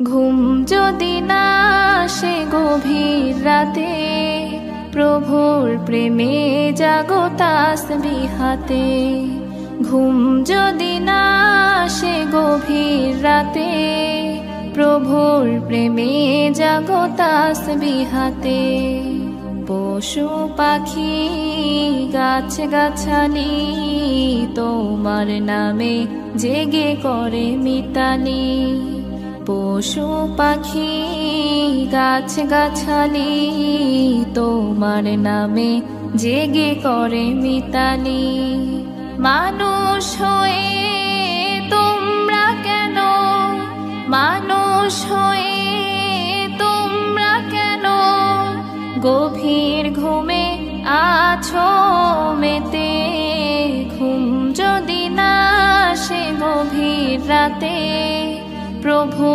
ঘুম যদি না আসে গভীর রাতে, প্রভুর প্রেমে জাগো তাসবিহ হাতে। ঘুম যদি না আসে গভীর রাতে, প্রভুর প্রেমে জাগো তাসবিহ হাতে। পশু পাখি গাছ গাছালি তোমার নামে জেগে করে মিতালি। পশু পাখি গাছ গাছালি তোমার নামে জেগে করে মিতালি। মানুষ হয়ে তোমরা কেন, মানুষ হয়ে তোমরা কেন গভীর ঘুমে আছো মেতে। ঘুম যদি না আসে গভীর রাতে, প্রভু